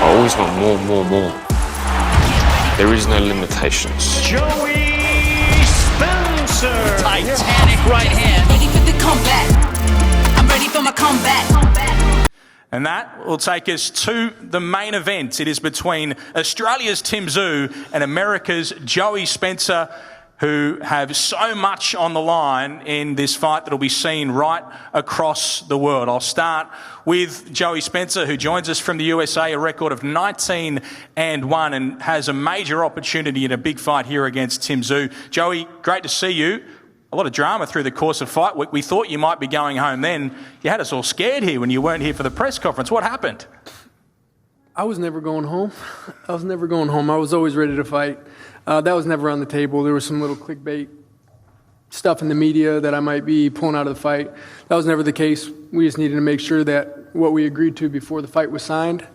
I always want more, more, more. There is no limitations. Joey Spencer! Titanic right hand. Ready for the comeback. I'm ready for my comeback. And that will take us to the main event. It is between Australia's Tszyu and America's Joey Spencer, who have so much on the line in this fight that will be seen right across the world. I'll start with Joey Spencer, who joins us from the USA, a record of 19-1, and has a major opportunity in a big fight here against Tszyu. Joey, great to see you. A lot of drama through the course of fight week. We thought you might be going home then. You had us all scared here when you weren't here for the press conference. What happened? I was never going home. I was always ready to fight. That was never on the table. There was some little clickbait stuff in the media that I might be pulling out of the fight. That was never the case. We just needed to make sure that what we agreed to before the fight was signed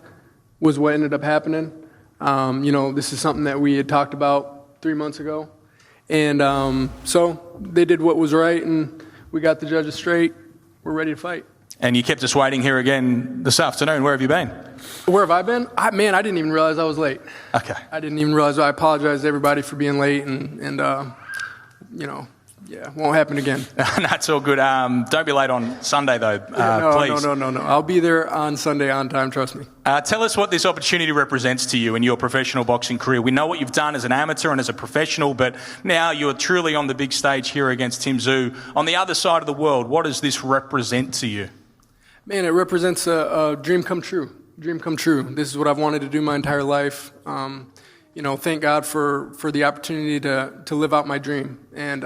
was what ended up happening. This is something that we had talked about 3 months ago. And so they did what was right, and we got the judges straight. We're ready to fight. And you kept us waiting here again this afternoon. Where have you been? Where have I been? I didn't even realize I was late. Okay. I didn't even realize. I apologize to everybody for being late, and won't happen again. That's all good. Don't be late on Sunday, though, please. No. I'll be there on Sunday on time, trust me. Tell us what this opportunity represents to you in your professional boxing career. We know what you've done as an amateur and as a professional, but now you're truly on the big stage here against Tszyu. On the other side of the world, what does this represent to you? Man, it represents a dream come true. Dream come true. This is what I've wanted to do my entire life. Thank God for the opportunity to live out my dream. And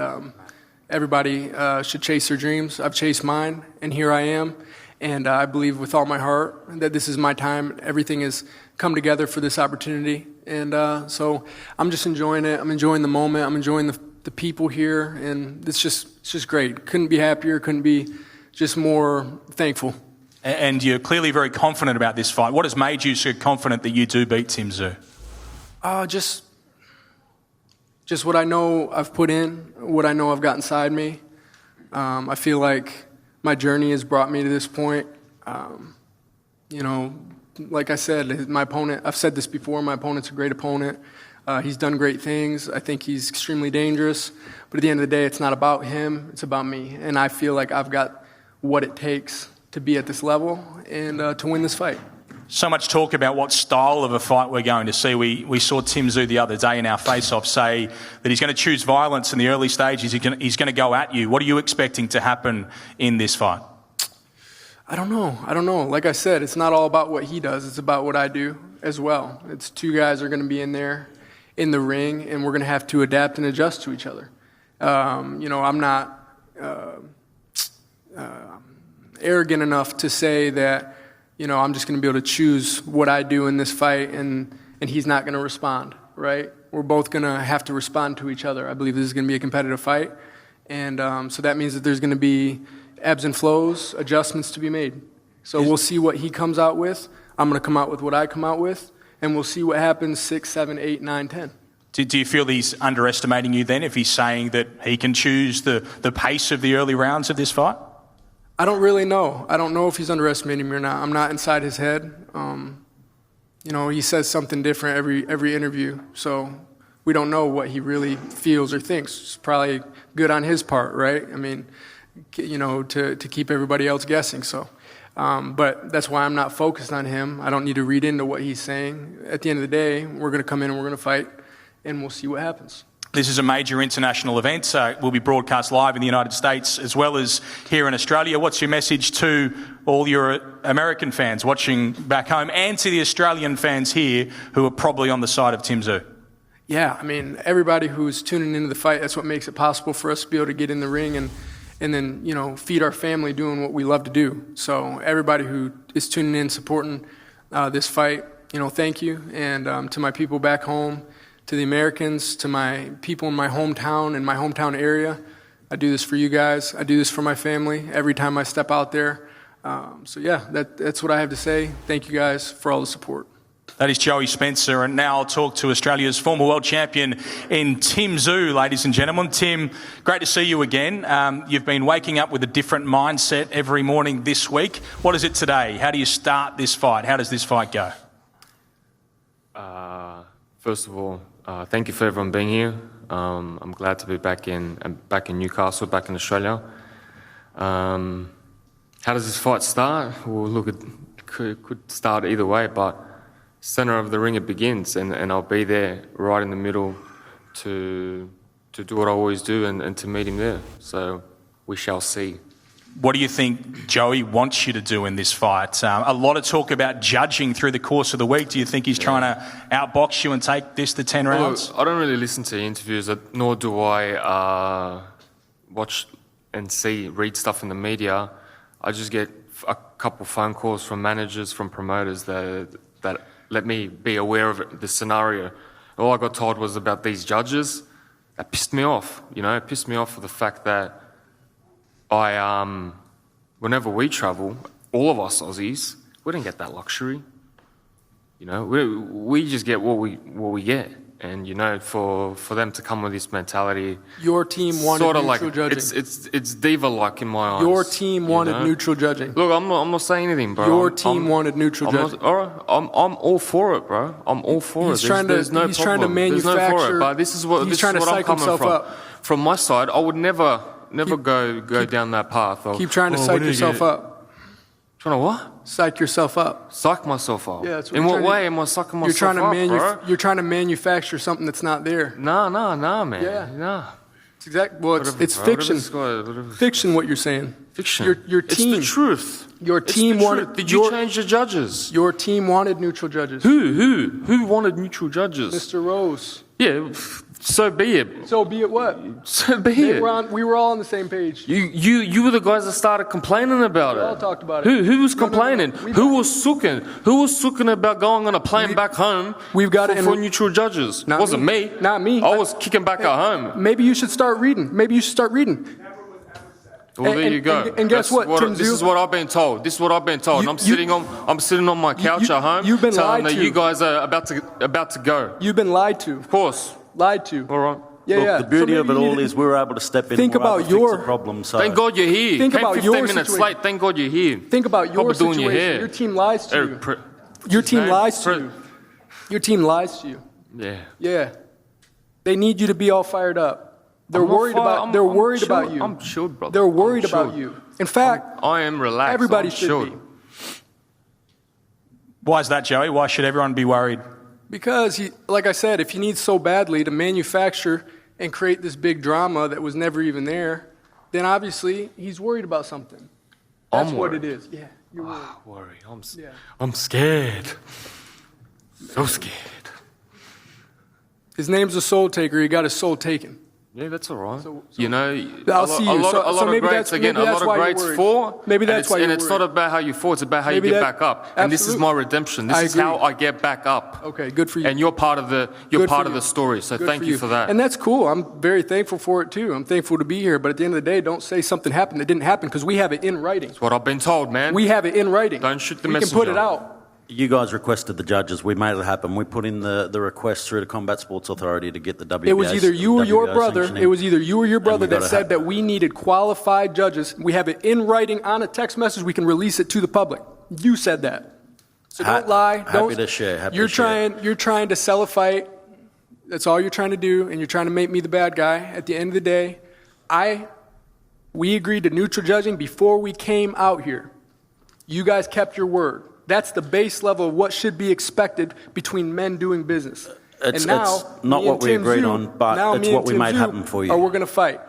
everybody should chase their dreams. I've chased mine, and here I am. And I believe with all my heart that this is my time. Everything has come together for this opportunity. And so I'm just enjoying it. I'm enjoying the moment. I'm enjoying the people here. And it's just great. Couldn't be happier. Couldn't be just more thankful. And you're clearly very confident about this fight. What has made you so confident that you do beat Tszyu? Just what I know I've put in, what I know I've got inside me. I feel like my journey has brought me to this point. Like I said, my opponent, I've said this before, my opponent's a great opponent. He's done great things. I think he's extremely dangerous. But at the end of the day, it's not about him, it's about me. And I feel like I've got what it takes to be at this level and to win this fight. So much talk about what style of a fight we're going to see. We saw Tszyu the other day in our face-off say that he's going to choose violence in the early stages. He's going to go at you. What are you expecting to happen in this fight? I don't know. Like I said, it's not all about what he does. It's about what I do as well. It's two guys are going to be in there in the ring, and we're going to have to adapt and adjust to each other. I'm not arrogant enough to say that, I'm just going to be able to choose what I do in this fight and he's not going to respond, right? We're both going to have to respond to each other. I believe this is going to be a competitive fight. And so that means that there's going to be ebbs and flows, adjustments to be made. So we'll see what he comes out with. I'm going to come out with what I come out with. And we'll see what happens 6, 7, 8, 9, 10. Do you feel he's underestimating you then if he's saying that he can choose the pace of the early rounds of this fight? I don't really know. I don't know if he's underestimating me or not. I'm not inside his head. He says something different every interview, so we don't know what he really feels or thinks. It's probably good on his part, right? To keep everybody else guessing. So, but that's why I'm not focused on him. I don't need to read into what he's saying. At the end of the day, we're going to come in and we're going to fight, and we'll see what happens. This is a major international event. It will be broadcast live in the United States as well as here in Australia. What's your message to all your American fans watching back home and to the Australian fans here who are probably on the side of Tszyu? Yeah, everybody who's tuning into the fight, that's what makes it possible for us to be able to get in the ring and then, feed our family doing what we love to do. So everybody who is tuning in, supporting this fight, thank you. And to my people back home, to the Americans, to my people in my hometown and my hometown area. I do this for you guys. I do this for my family every time I step out there. That's what I have to say. Thank you guys for all the support. That is Joey Spencer, and now I'll talk to Australia's former world champion in Tszyu, ladies and gentlemen. Tim, great to see you again. You've been waking up with a different mindset every morning this week. What is it today? How do you start this fight? How does this fight go? First of all, thank you for everyone being here. I'm glad to be back in Newcastle, back in Australia. How does this fight start? Well, look, it could start either way, but center of the ring it begins, and I'll be there right in the middle to do what I always do and to meet him there. So we shall see. What do you think Joey wants you to do in this fight? A lot of talk about judging through the course of the week. Do you think he's trying to outbox you and take this to 10 rounds? Look, I don't really listen to interviews, nor do I watch and read stuff in the media. I just get a couple phone calls from managers, from promoters that let me be aware of the scenario. All I got told was about these judges. That pissed me off. It pissed me off for the fact that whenever we travel, all of us Aussies, we don't get that luxury. We just get what we get. And for them to come with this mentality, Your team wanted sort of neutral like judging. it's diva-like in my eyes. Your team wanted neutral judging. Look, I'm not saying anything, bro. Your team wanted neutral judging. All right, I'm all for it, bro. I'm all for it. There's no he's trying to problem. There's no manufacture. for it, but this is what he's trying to I'm psych coming himself from. up. From my side, I would never go down that path. Keep trying to psych yourself up. Trying to what? Psych yourself up. Psych myself up. Yeah, that's what in you're what trying way to, am I psyching you're myself trying to up, bro? You're trying to manufacture something that's not there. Nah, man. Yeah. Nah. It's exactly. Well, it's Whatever, fiction. whatever. Fiction. What you're saying. Fiction. Your team. It's the truth. Your It's team the wanted. truth. Did you change the judges? Your team wanted neutral judges. Who wanted neutral judges? Mr. Rose. Yeah, so be it. So be it what? So be it. We were all on the same page. You were the guys that started complaining about We it. all talked about it. Who was complaining? No. Who was sucking? Who was sucking about going on a plane back home? We've got it for neutral judges. Not Wasn't me. me. Not me. I was kicking back at home. Maybe you should start reading. Well, there you go. And guess what, Tszyu? This is what I've been told. I'm sitting on my couch at home, you've been telling lied that to. you guys are about to go. You've been lied to. Of course. Lied to. All right. Yeah, Look, yeah. the beauty So of it maybe you all need is to we were able to step in. think and we're able about to your- fix the problem. So Thank God you're here. Think Came about 15 your minutes situation. late. Thank God you're here. Think about your Probably doing your situation. hair. Your team lies to you. Pre- Your team name? lies to you. Your team lies to you. Yeah. Yeah. They need you to be all fired up. They're I'm not worried fired. about. I'm- They're I'm worried chilled. about you. I'm chilled, brother. They're worried I'm about chilled. you. In fact, I am relaxed. everybody I'm should chilled. be. Why is that, Joey? Why should everyone be worried? Because like I said, if he needs so badly to manufacture and create this big drama that was never even there, then obviously he's worried about something. That's I'm what worried. it is. Yeah, you're worried. Worry. Yeah. I'm scared. So scared. His name's a soul taker. He got his soul taken. Yeah, that's all right. So- a see you. lot So of maybe greats, that's- again, maybe a that's lot of why you're greats worried. fall. Maybe that's why you're And it's not worried. about how you fall, it's about how Maybe you get that- back up. And this is absolutely. my redemption. This I is agree. how I get back up. Okay, good for you. And you're part of the Good for part of you. the story. So Good thank you for that. And that's cool. I'm very thankful for it too. I'm thankful to be here. But at the end of the day, don't say something happened that didn't happen because we have it in writing. That's what I've been told, man. We have it in writing. Don't shoot the we messenger. can put it out. you guys requested the judges. We made it happen. We put in the request through the Combat Sports Authority to get the WBA. It was either you or your WBO brother. sanctioning. It was either you or your brother we got that it said happen. that we needed qualified judges. We have it in writing on a text message. We can release it to the public. You said that. So don't lie. Happy Don't, to share. Happy you're to share. trying. You're trying to sell a fight. That's all you're trying to do, and you're trying to make me the bad guy. At the end of the day, we agreed to neutral judging before we came out here. You guys kept your word. That's the base level of what should be expected between men doing business. It's and now, not me what and we Tim agreed Tszyu- on, but now it's me and what we Tim made Tszyu happen for you. We're going to fight.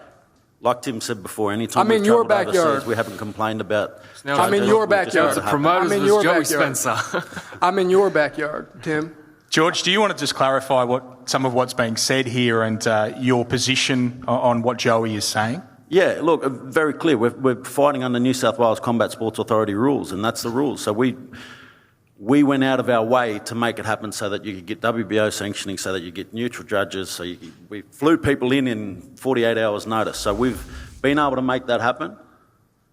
Like Tim said before, anytime I'm we've in your travelled backyard. overseas, we haven't complained about. Now I'm in it's- your We've just backyard. made it happen. Promoters I'm in was your Joey backyard. Spencer. I'm in your backyard, Tim. George, do you want to just clarify some of what's being said here and your position on what Joey is saying? Yeah, look, very clear. We're fighting under New South Wales Combat Sports Authority rules, and that's the rules. So we went out of our way to make it happen so that you could get WBO sanctioning, so that you get neutral judges. So we flew people in 48 hours' notice. So we've been able to make that happen.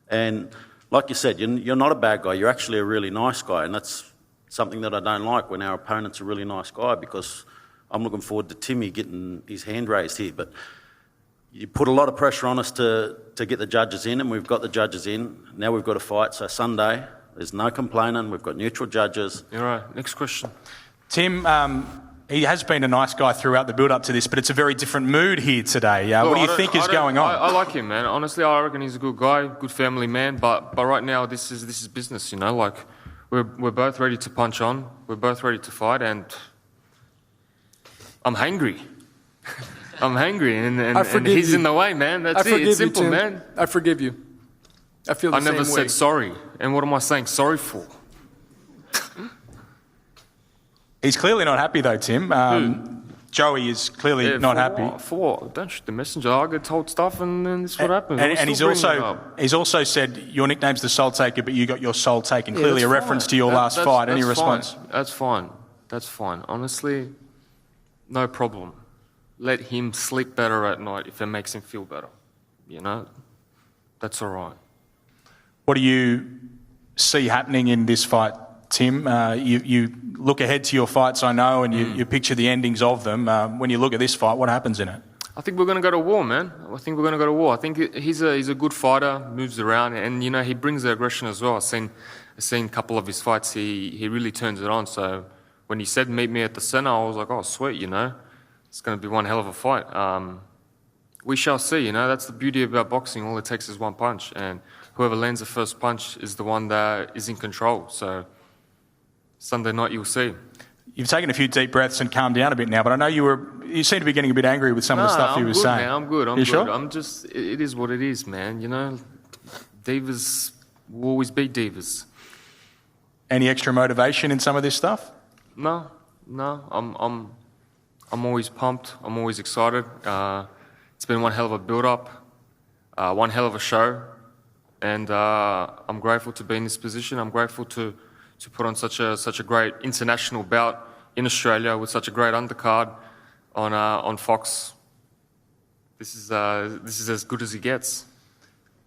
And like you said, you're not a bad guy. You're actually a really nice guy, and that's something that I don't like when our opponent's a really nice guy, because I'm looking forward to Timmy getting his hand raised here. But you put a lot of pressure on us to get the judges in, and we've got the judges in. Now we've got to fight. So Sunday, there's no complaining. We've got neutral judges. All right, next question. Tim, he has been a nice guy throughout the build-up to this, but it's a very different mood here today. What do you think is going on? I like him, man. Honestly, I reckon he's a good guy, good family man. But right now, this is business, you know. Like we're both ready to punch on. We're both ready to fight, and I'm hangry. I'm hangry, and he's in the way, man. That's it. It's simple, man. I forgive you. I feel the same way. I never said sorry. And what am I saying sorry for? He's clearly not happy though, Tim. Joey is clearly not happy. For what? Don't shoot the messenger. I get told stuff and then this is what happens. And he's also said your nickname's the Soul Taker, but you got your soul taken. Clearly a reference to your last fight. Any response? That's fine. That's fine. Honestly, no problem. Let him sleep better at night if it makes him feel better. You know? That's all right. What do you see happening in this fight, Tim? You look ahead to your fights, I know, and you picture the endings of them. When you look at this fight, what happens in it? I think we're going to go to war, man. I think we're going to go to war. I think he's a good fighter, moves around, and, you know, he brings the aggression as well. I've seen a couple of his fights. He really turns it on. So when he said meet me at the centre, I was like, oh, sweet, you know. It's going to be one hell of a fight. We shall see, you know. That's the beauty about boxing. All it takes is one punch, and whoever lands the first punch is the one that is in control. So Sunday night you'll see. You've taken a few deep breaths and calmed down a bit now, but I know you seem to be getting a bit angry with some of the stuff you were saying. Man, I'm good. I'm good. Sure? It is what it is, man. You know, divas will always be divas. Any extra motivation in some of this stuff? No. I'm always pumped. I'm always excited. It's been one hell of a build-up, one hell of a show, and I'm grateful to be in this position. I'm grateful to put on such a great international bout in Australia with such a great undercard on Fox. This is as good as it gets.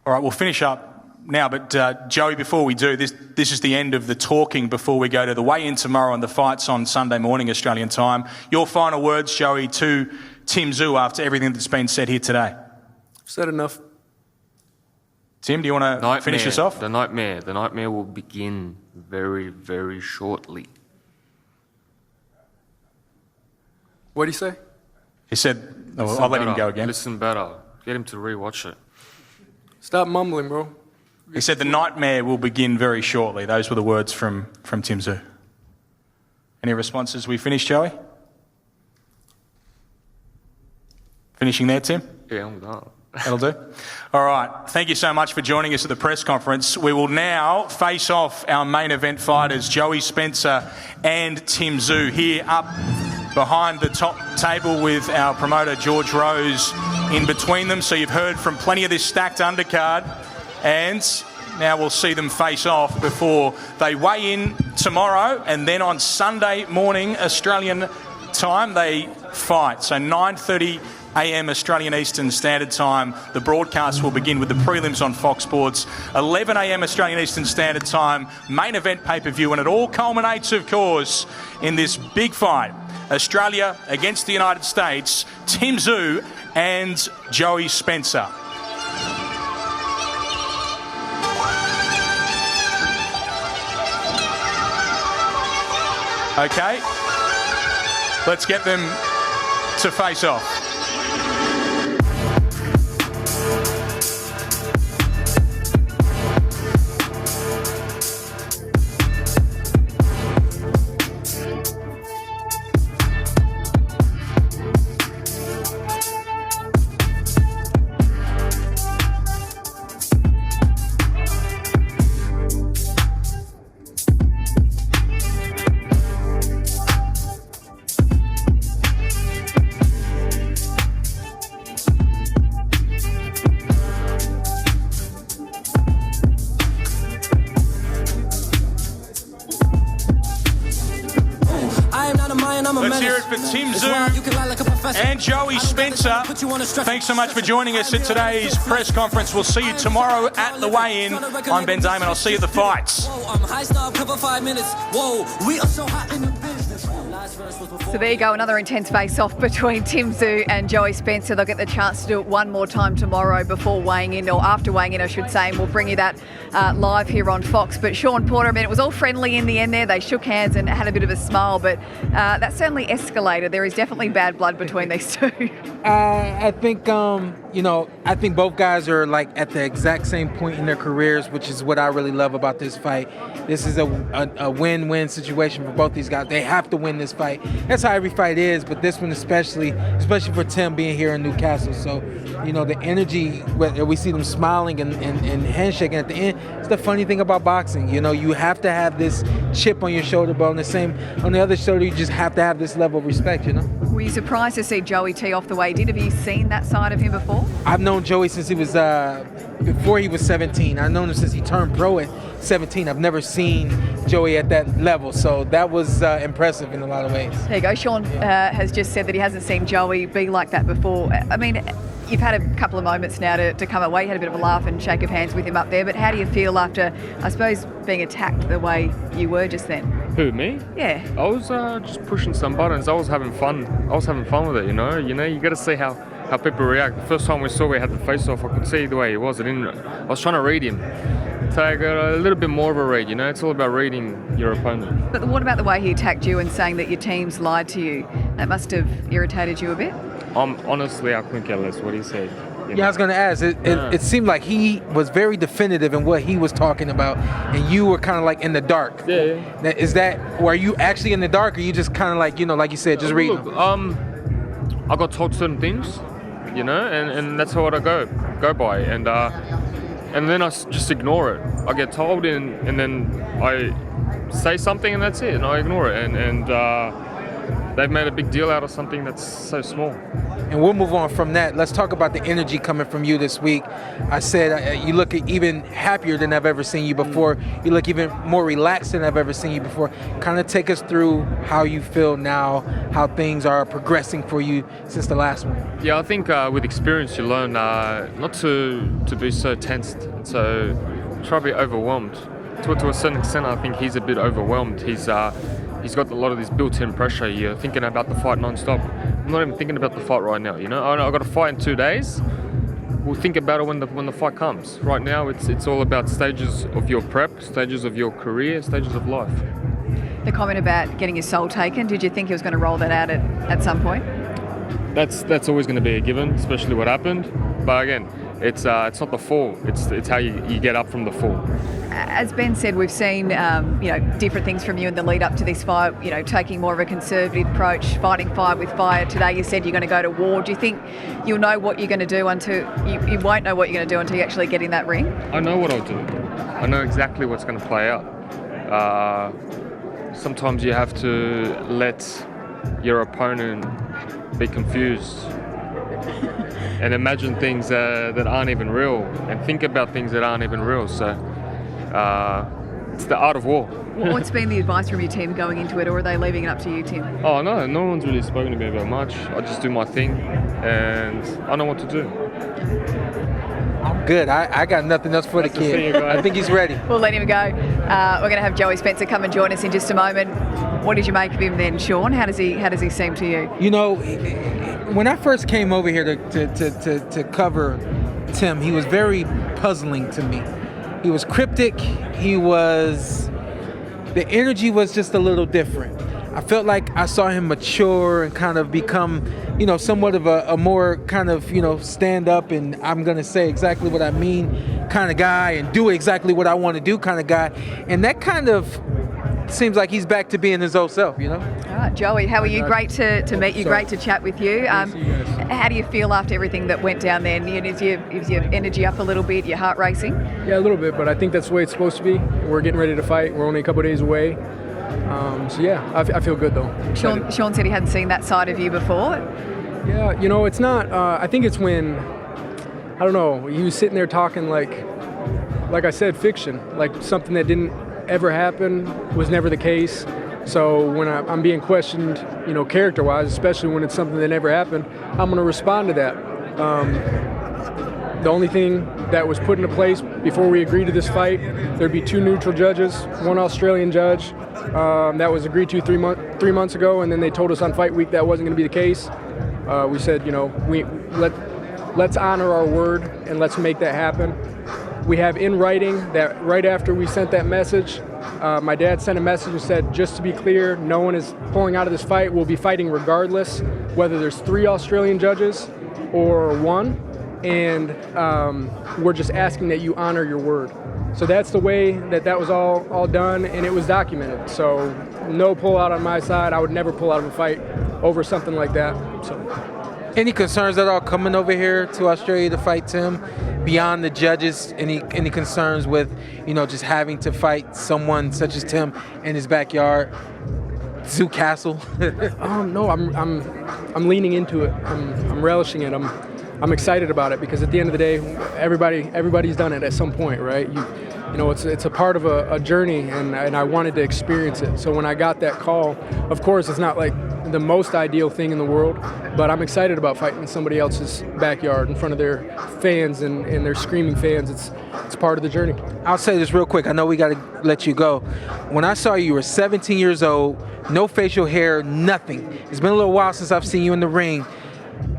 All right, we'll finish up now, but Joey, before we do, this is the end of the talking before we go to the weigh-in tomorrow and the fights on Sunday morning Australian time. Your final words, Joey, to Tim Tszyu after everything that's been said here today. Said enough. Tim, do you want to finish us off? The nightmare will begin very, very shortly. What did he say? He said, I'll let him go again. Listen better. Get him to rewatch it. Stop mumbling, bro. He said the nightmare will begin very shortly. Those were the words from Tim Tszyu. Any responses? We finished, Joey? Finishing there, Tim? Yeah, I'm done. That'll do. All right. Thank you so much for joining us at the press conference. We will now face off our main event fighters, Joey Spencer and Tim Tszyu, here up behind the top table with our promoter, George Rose, in between them. So you've heard from plenty of this stacked undercard. And now we'll see them face off before they weigh in tomorrow. And then on Sunday morning, Australian time, they fight. So 9:30 a.m. Australian Eastern Standard Time. The broadcast will begin with the prelims on Fox Sports. 11 a.m. Australian Eastern Standard Time, main event pay-per-view. And it all culminates, of course, in this big fight. Australia against the United States, Tim Tszyu and Joey Spencer. Okay, let's get them to face off. Let's hear it for Tim Tszyu and Joey Spencer. Thanks so much for joining us at today's press conference. We'll see you tomorrow at the weigh-in. I'm Ben Damon. I'll see you at the fights. Whoa, I'm high stop, cover 5 minutes. Whoa, we are so hot in the business. So there you go, another intense face-off between Tszyu and Joey Spencer. They'll get the chance to do it one more time tomorrow before weighing in, or after weighing in, I should say, and we'll bring you that live here on Fox. But Sean Porter, I mean, it was all friendly in the end there. They shook hands and had a bit of a smile, but that certainly escalated. There is definitely bad blood between these two. I think, I think both guys are like at the exact same point in their careers, which is what I really love about this fight. This is a win-win situation for both these guys. They have to win this fight. That's how every fight is, but this one especially for Tim being here in Newcastle. So, the energy, we see them smiling and handshaking at the end. It's the funny thing about boxing. You have to have this chip on your shoulder, but on the other shoulder, you just have to have this level of respect, Were you surprised to see Joey tee off the way he did? Have you seen that side of him before? I've known Joey since he was, before he was 17. I've known him since he turned pro at 17. I've never seen Joey at that level, so that was impressive in a lot of ways. There you go. Sean has just said that he hasn't seen Joey be like that before. I mean, you've had a couple of moments now to come away. You had a bit of a laugh and shake of hands with him up there, but how do you feel after, I suppose, being attacked the way you were just then? Who, me? Yeah. I was just pushing some buttons. I was having fun. With it, you got to see how people react. The first time we had the face-off, I could see the way he was. I was trying to read him. So I got a little bit more of a read, It's all about reading your opponent. But what about the way he attacked you and saying that your team's lied to you? That must have irritated you a bit? Honestly, I couldn't care less what he said. Yeah, I was going to ask. It seemed like he was very definitive in what he was talking about, and you were kind of like in the dark. Yeah. Were you actually in the dark, or you just kind of like, like you said, just reading? Look, I got told certain things, and that's what I go by, and then I just ignore it. I get told, and then I say something, and that's it, and I ignore it, and they've made a big deal out of something that's so small. And we'll move on from that. Let's talk about the energy coming from you this week. I said you look even happier than I've ever seen you before. You look even more relaxed than I've ever seen you before. Kind of take us through how you feel now, how things are progressing for you since the last one. Yeah, I think with experience you learn not to be so tensed, and so try to be overwhelmed. To a certain extent, I think he's a bit overwhelmed. He's got a lot of this built-in pressure. You're thinking about the fight non-stop. I'm not even thinking about the fight right now. I've got a fight in 2 days. We'll think about it when the fight comes. Right now, it's all about stages of your prep, stages of your career, stages of life. The comment about getting your soul taken, did you think he was going to roll that out at some point? That's always going to be a given, especially what happened. But again, it's not the fall. It's how you get up from the fall. As Ben said, we've seen different things from you in the lead up to this fight. Taking more of a conservative approach, fighting fire with fire. Today, you said you're going to go to war. Do you think you'll know what you're going to do until you won't know what you're going to do until you actually get in that ring? I know what I'll do. I know exactly what's going to play out. Sometimes you have to let your opponent be confused and imagine things that aren't even real, and think about things that aren't even real. So it's the art of war. What's been the advice from your team going into it, or are they leaving it up to you, Tim? Oh no one's really spoken to me about much. I just do my thing, and I know what to do. I'm good. I got nothing else for the kid. I think he's ready. We'll let him go. We're going to have Joey Spencer come and join us in just a moment. What did you make of him then, Sean? How does he seem to you? When I first came over here to cover Tim, he was very puzzling to me. He was cryptic. The energy was just a little different. I felt like I saw him mature and kind of become, somewhat of a more kind of, stand up and I'm going to say exactly what I mean kind of guy and do exactly what I want to do kind of guy. And that kind of seems like he's back to being his old self, All right, Joey, how are you? Great to meet you, great to chat with you. How do you feel after everything that went down there? Is your energy up a little bit, your heart racing? Yeah, a little bit, but I think that's the way it's supposed to be. We're getting ready to fight. We're only a couple of days away. So yeah, I feel good though. Sean said he hadn't seen that side of you before. Yeah, it's not, I think it's when, I don't know, he was sitting there talking like I said, fiction, like something that didn't ever happen, was never the case. So when I'm being questioned, character-wise, especially when it's something that never happened, I'm going to respond to that. The only thing that was put into place before we agreed to this fight, there'd be 2 neutral judges, 1 Australian judge. That was agreed to 3 months ago, and then they told us on fight week that wasn't going to be the case. We said, let's honor our word and let's make that happen. We have in writing that right after we sent that message, my dad sent a message and said, just to be clear, no one is pulling out of this fight. We'll be fighting regardless, whether there's 3 Australian judges or 1. And we're just asking that you honor your word. So that's the way that was all done, and it was documented. So no pull out on my side. I would never pull out of a fight over something like that. So. Any concerns at all coming over here to Australia to fight Tim? Beyond the judges, any concerns with, just having to fight someone such as Tim in his backyard, Zoo Castle? No, I'm leaning into it. I'm relishing it. I'm excited about it because at the end of the day, everybody's done it at some point, right? It's a part of a journey, and I wanted to experience it. So when I got that call, of course, it's not like the most ideal thing in the world, but I'm excited about fighting in somebody else's backyard in front of their fans and their screaming fans. It's part of the journey. I'll say this real quick. I know we got to let you go. When I saw you were 17 years old, no facial hair, nothing. It's been a little while since I've seen you in the ring.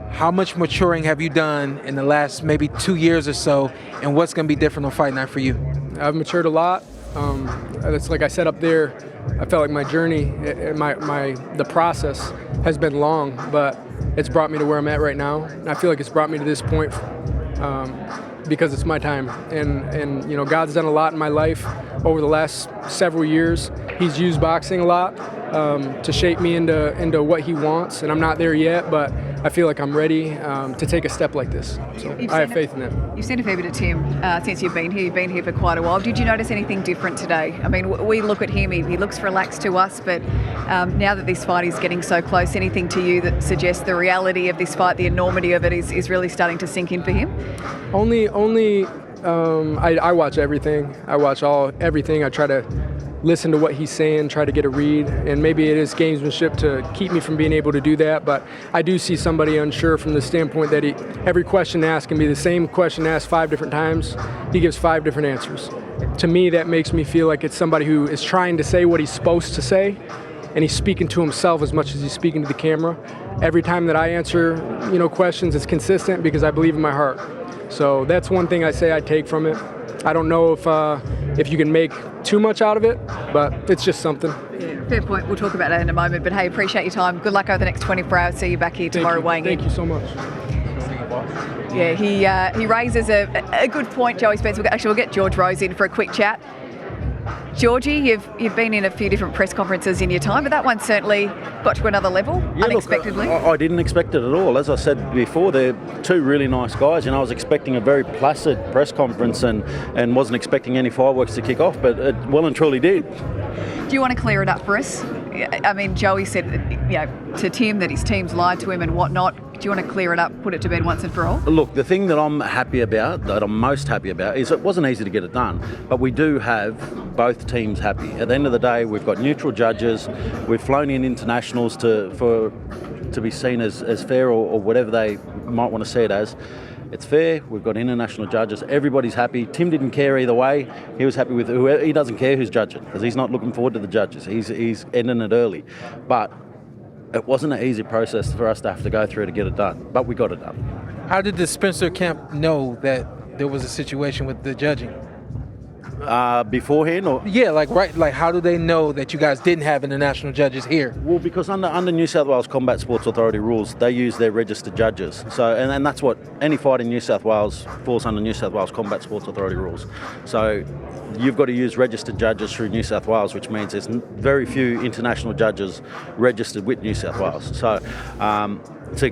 How much maturing have you done in the last maybe 2 years or so, and what's going to be different on Fight Night for you? I've matured a lot. It's like I said up there, I felt like my journey, the process has been long, but it's brought me to where I'm at right now. And I feel like it's brought me to this point because it's my time. And God's done a lot in my life over the last several years. He's used boxing a lot to shape me into what he wants, and I'm not there yet, but I feel like I'm ready to take a step like this. So I have faith in that. You've seen a fair bit of Tim since you've been here. You've been here for quite a while. Did you notice anything different today? I mean, we look at him, he looks relaxed to us, but now that this fight is getting so close, anything to you that suggests the reality of this fight, the enormity of it is really starting to sink in for him? I watch everything. I watch everything. I try to listen to what he's saying, try to get a read, and maybe it is gamesmanship to keep me from being able to do that, but I do see somebody unsure from the standpoint that every question asked can be the same question asked 5 different times. He gives 5 different answers. To me, that makes me feel like it's somebody who is trying to say what he's supposed to say, and he's speaking to himself as much as he's speaking to the camera. Every time that I answer, questions, it's consistent because I believe in my heart. So that's one thing I say I take from it. I don't know if you can make too much out of it, but it's just something. Yeah, fair point. We'll talk about that in a moment. But hey, appreciate your time. Good luck over the next 24 hours. See you back here tomorrow weighing in. Thank you so much. Yeah, he raises a good point, Joey Spencer. We'll get George Rose in for a quick chat. Georgie, you've been in a few different press conferences in your time, but that one certainly got to another level, unexpectedly. Look, I didn't expect it at all. As I said before, they're 2 really nice guys, and I was expecting a very placid press conference and wasn't expecting any fireworks to kick off, but it well and truly did. Do you want to clear it up for us? I mean, Joey said to Tim that his team's lied to him and whatnot. Do you want to clear it up, put it to bed once and for all? Look, the thing that I'm most happy about, is it wasn't easy to get it done, but we do have both teams happy. At the end of the day, we've got neutral judges, we've flown in internationals to be seen as fair or whatever they might want to see it as. It's fair, we've got international judges, everybody's happy. Tim didn't care either way, he was happy with whoever, he doesn't care who's judging, because he's not looking forward to the judges, he's ending it early. But it wasn't an easy process for us to have to go through to get it done, but we got it done. How did the Spencer camp know that there was a situation with the judging? Beforehand, or how do they know that you guys didn't have international judges here? Well, because under New South Wales Combat Sports Authority rules, they use their registered judges. So, and that's what any fight in New South Wales falls under New South Wales Combat Sports Authority rules. So, you've got to use registered judges through New South Wales, which means there's very few international judges registered with New South Wales. So, to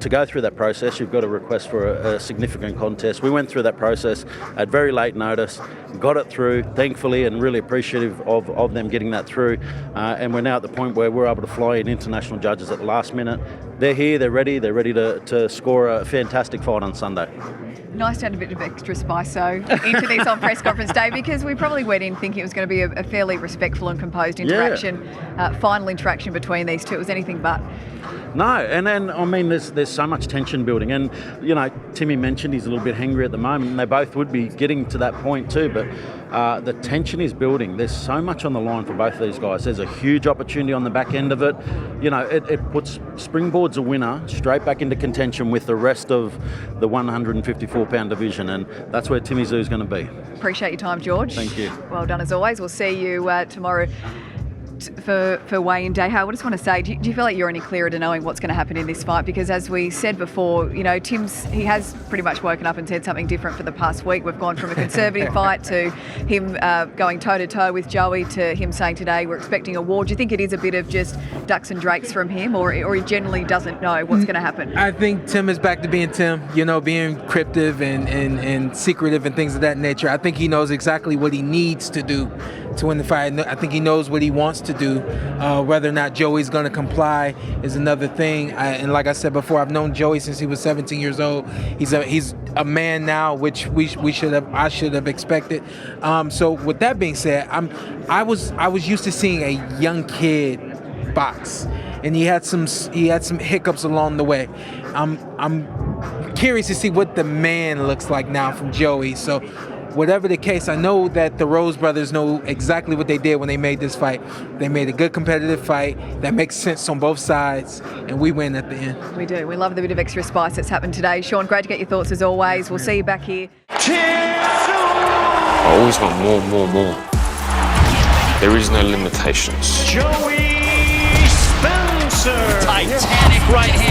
go through that process, you've got to request for a significant contest. We went through that process at very late notice, got it through, thankfully, and really appreciative of them getting that through. And we're now at the point where we're able to fly in international judges at the last minute. They're here, they're ready to score a fantastic fight on Sunday. Nice to add a bit of extra spice, into this on press conference day, because we probably went in thinking it was going to be a fairly respectful and composed interaction, final interaction between these two. It was anything but. No, and then, I mean, there's so much tension building. And, you know, Timmy mentioned he's a little bit hangry at the moment, and they both would be getting to that point too. But the tension is building. There's so much on the line for both of these guys. There's a huge opportunity on the back end of it. You know, it puts Springboard's a winner straight back into contention with the rest of the 154-pound division, and that's where Timmy Tszyu is going to be. Appreciate your time, George. Thank you. Well done as always. We'll see you tomorrow for weigh-in day. Hey, I just want to say, do you feel like you're any clearer to knowing what's going to happen in this fight? Because as we said before, you know, he has pretty much woken up and said something different for the past week. We've gone from a conservative fight to him going toe-to-toe with Joey to him saying today we're expecting a war. Do you think it is a bit of just ducks and drakes from him, or he generally doesn't know what's going to happen? I think Tim is back to being Tim, you know, being cryptic and secretive and things of that nature. I think he knows exactly what he needs to do to win the fight. I think he knows what he wants to do. Whether or not Joey's going to comply is another thing. And like I said before, I've known Joey since he was 17 years old. He's a man now, which I should have expected. So with that being said, I was used to seeing a young kid box, and he had some hiccups along the way. I'm curious to see what the man looks like now from Joey. So whatever the case, I know that the Rose brothers know exactly what they did when they made this fight. They made a good competitive fight that makes sense on both sides, and we win at the end. We do. We love the bit of extra spice that's happened today. Sean, great to get your thoughts as always. We'll see you back here. I always want more. There is no limitations. Joey Spencer. Titanic right hand.